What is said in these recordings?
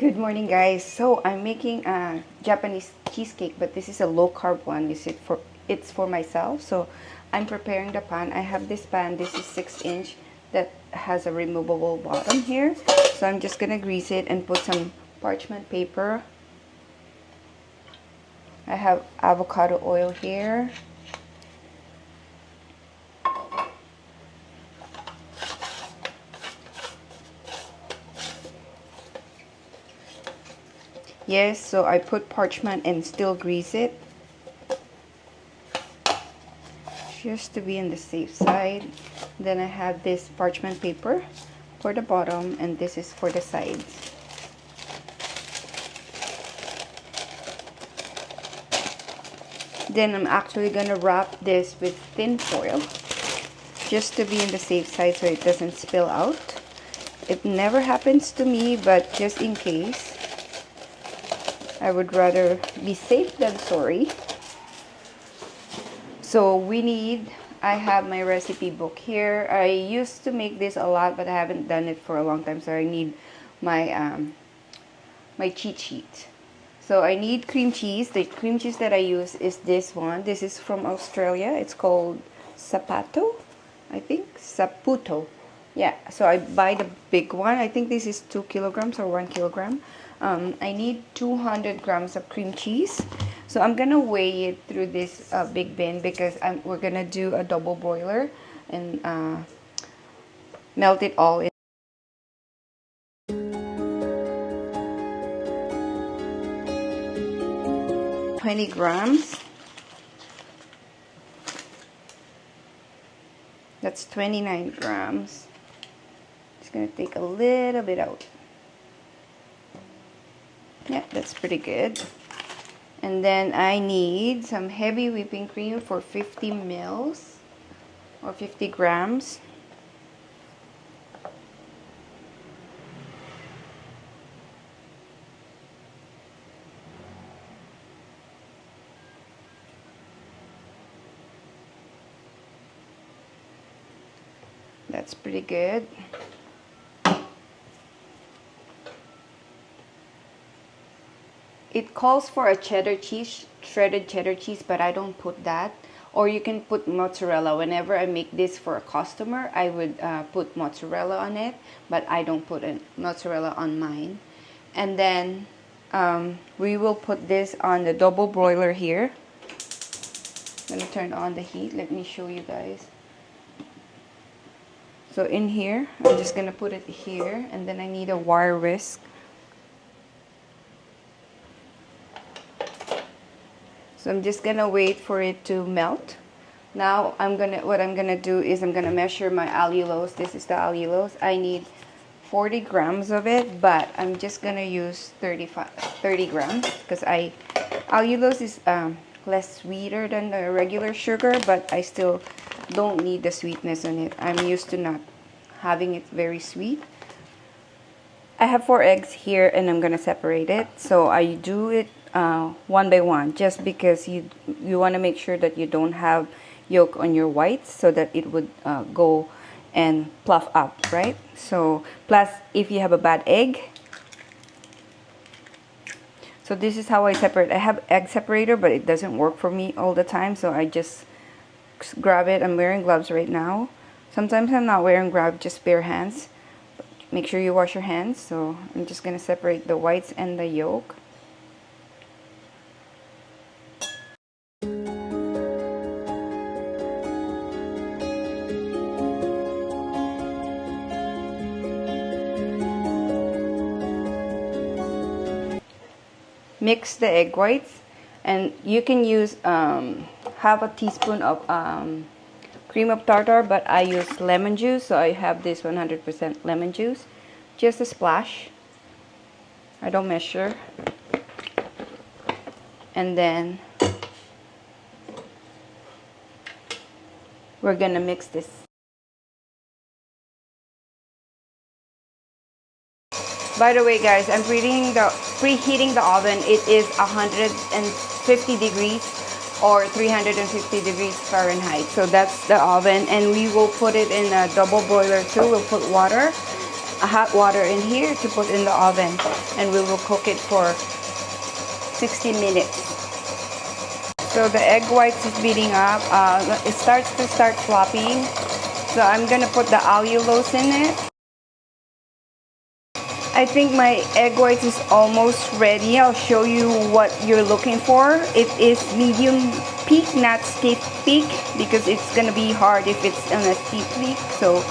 Good morning, guys. So I'm making a Japanese cheesecake, but this is a low carb one. It's for myself. So I'm preparing the pan. I have this pan. This is 6-inch that has a removable bottom here. So I'm just gonna grease it and put some parchment paper. I have avocado oil here. Yes, so I put parchment and still grease it, just to be on the safe side. Then I have this parchment paper for the bottom, and this is for the sides. Then I'm actually gonna wrap this with thin foil, just to be on the safe side so it doesn't spill out. It never happens to me, but just in case, I would rather be safe than sorry. So I have my recipe book here. I used to make this a lot, but I haven't done it for a long time, so I need my my cheat sheet. So I need cream cheese. The cream cheese that I use is this one. This is from Australia. It's called Sapato, I think. Saputo. Yeah, so I buy the big one. I think this is 2 kilograms or 1 kilogram. I need 200 grams of cream cheese. So I'm gonna weigh it through this big bin because we're gonna do a double broiler and melt it all in. 20 grams. That's 29 grams. Just gonna take a little bit out. Yeah, that's pretty good. And then I need some heavy whipping cream for 50 mils or 50 grams. That's pretty good. It calls for a cheddar cheese, shredded cheddar cheese, but I don't put that. Or you can put mozzarella. Whenever I make this for a customer, I would put mozzarella on it, but I don't put mozzarella on mine. And then we will put this on the double broiler here. I'm gonna turn on the heat. Let me show you guys. So in here, I'm just gonna put it here, and then I need a wire whisk. So I'm just gonna wait for it to melt. Now what I'm gonna do is I'm gonna measure my allulose. This is the allulose. I need 40 grams of it, but I'm just gonna use 30 grams because allulose is less sweeter than the regular sugar, but I still don't need the sweetness on it. I'm used to not having it very sweet. I have 4 eggs here, and I'm gonna separate it. So I do it one by one, just because you want to make sure that you don't have yolk on your whites, so that it would go and fluff up, right? So plus, if you have a bad egg, so this is how I separate. I have egg separator, but it doesn't work for me all the time, so I just grab it. I'm wearing gloves right now. Sometimes I'm not wearing gloves, just bare hands. Make sure you wash your hands. So I'm just gonna separate the whites and the yolk. Mix the egg whites, and you can use half a teaspoon of cream of tartar, but I use lemon juice, so I have this 100% lemon juice, just a splash. I don't measure. And then we're gonna mix this. By the way, guys, I'm preheating the oven. It is 150 degrees or 350 degrees Fahrenheit. So that's the oven, and we will put it in a double broiler too. We'll put water. hot water in here to put in the oven, and we will cook it for 60 minutes. So the egg whites is beating up. It starts to flopping. So I'm gonna put the allulose in it. I think my egg whites is almost ready. I'll show you what you're looking for. It is medium peak, not steep peak, because it's gonna be hard if it's on a steep peak. So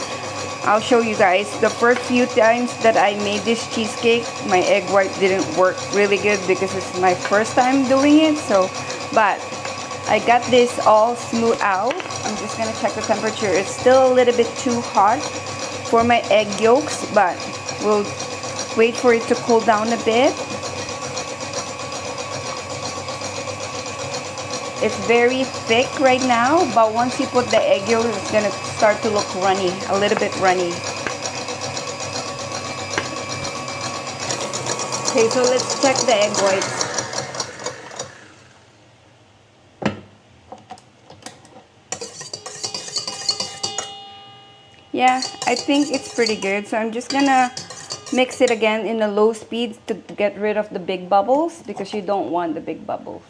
I'll show you guys. The first few times that I made this cheesecake, my egg white didn't work really good because it's my first time doing it. So, but I got this all smooth out. I'm just gonna check the temperature. It's still a little bit too hot for my egg yolks, but we'll wait for it to cool down a bit. It's very thick right now, but once you put the egg yolk, it's gonna start to look runny, a little bit runny. Okay, so let's check the egg whites. Yeah, I think it's pretty good. So I'm just gonna mix it again in a low speed to get rid of the big bubbles, because you don't want the big bubbles.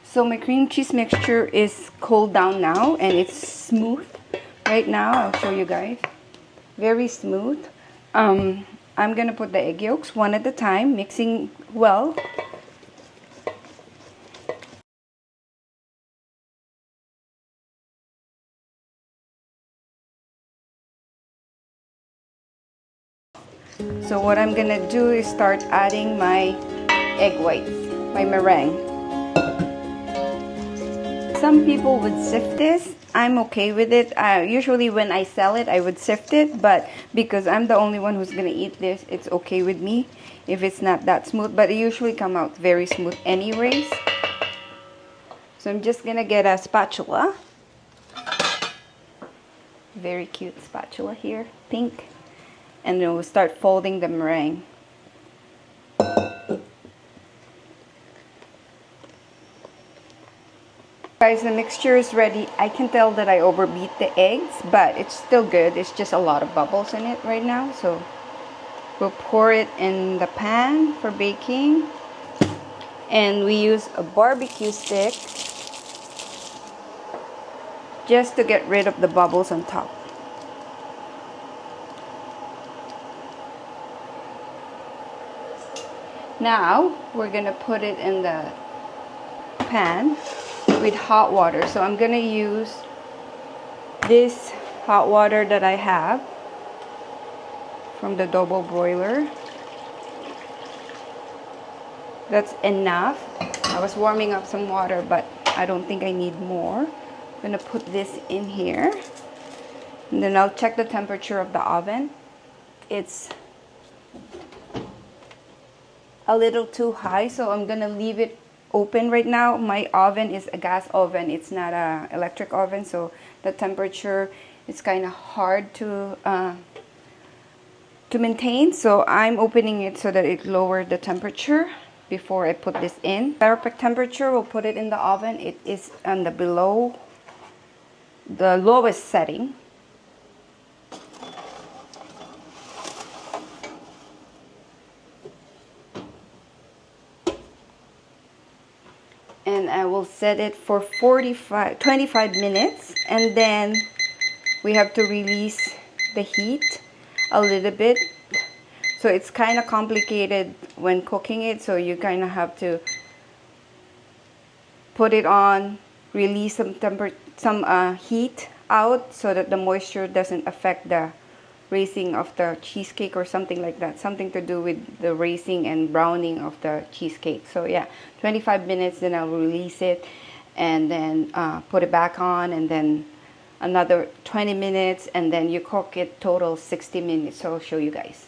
So my cream cheese mixture is cooled down now, and it's smooth right now. I'll show you guys. Very smooth. I'm gonna put the egg yolks one at a time, mixing well. So what I'm gonna do is start adding my egg whites, my meringue. Some people would sift this. I'm okay with it. Usually when I sell it, I would sift it, but because I'm the only one who's gonna eat this, it's okay with me if it's not that smooth, but it usually come out very smooth anyways. So I'm just gonna get a spatula. Very cute spatula here, pink. And then we'll start folding the meringue. Guys, the mixture is ready. I can tell that I overbeat the eggs, but it's still good. It's just a lot of bubbles in it right now. So we'll pour it in the pan for baking. And we use a barbecue stick just to get rid of the bubbles on top. Now we're gonna put it in the pan with hot water. So I'm gonna use this hot water that I have from the double broiler. That's enough. I was warming up some water, but I don't think I need more. I'm gonna put this in here, and then I'll check the temperature of the oven. It's a little too high, so I'm gonna leave it open right now. My oven is a gas oven, it's not a electric oven, so the temperature is kind of hard to maintain. So I'm opening it so that it lowered the temperature before I put this in. Perfect temperature, we'll put it in the oven. It is on the lowest setting. And I will set it for 25 minutes, and then we have to release the heat a little bit. So it's kind of complicated when cooking it, so you kind of have to put it on, release some heat out so that the moisture doesn't affect the raising of the cheesecake or something like that. Something to do with the raising and browning of the cheesecake. So yeah, 25 minutes, then I'll release it, and then put it back on, and then another 20 minutes, and then you cook it total 60 minutes. So I'll show you guys.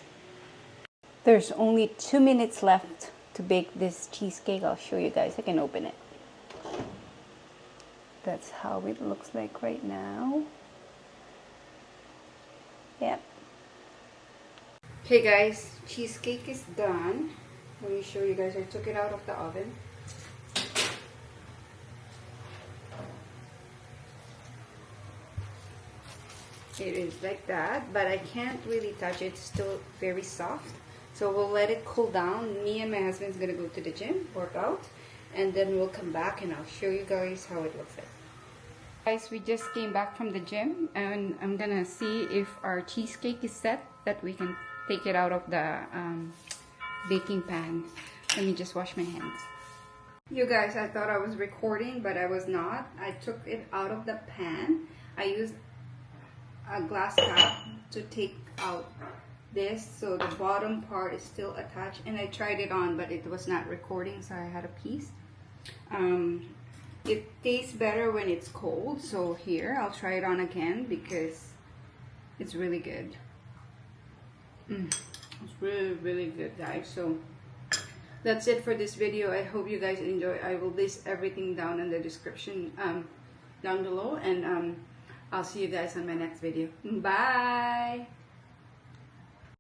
There's only 2 minutes left to bake this cheesecake. I'll show you guys. I can open it. That's how it looks like right now. Yep. Okay guys, cheesecake is done. Let me show you guys. I took it out of the oven. it is like that, but I can't really touch it. It's still very soft. So we'll let it cool down. Me and my husband's gonna go to the gym, work out, and then we'll come back and I'll show you guys how it looks like. Guys, we just came back from the gym and I'm gonna see if our cheesecake is set, that we can take it out of the baking pan. Let me just wash my hands. You guys, I thought I was recording, but I was not. I took it out of the pan. I used a glass cap to take out this, so the bottom part is still attached, and I tried it on, but it was not recording, so I had a piece. It tastes better when it's cold, so here I'll try it on again because it's really good. It's really good, guys. So that's it for this video. I hope you guys enjoy. I will list everything down in the description down below, and I'll see you guys on my next video. Bye.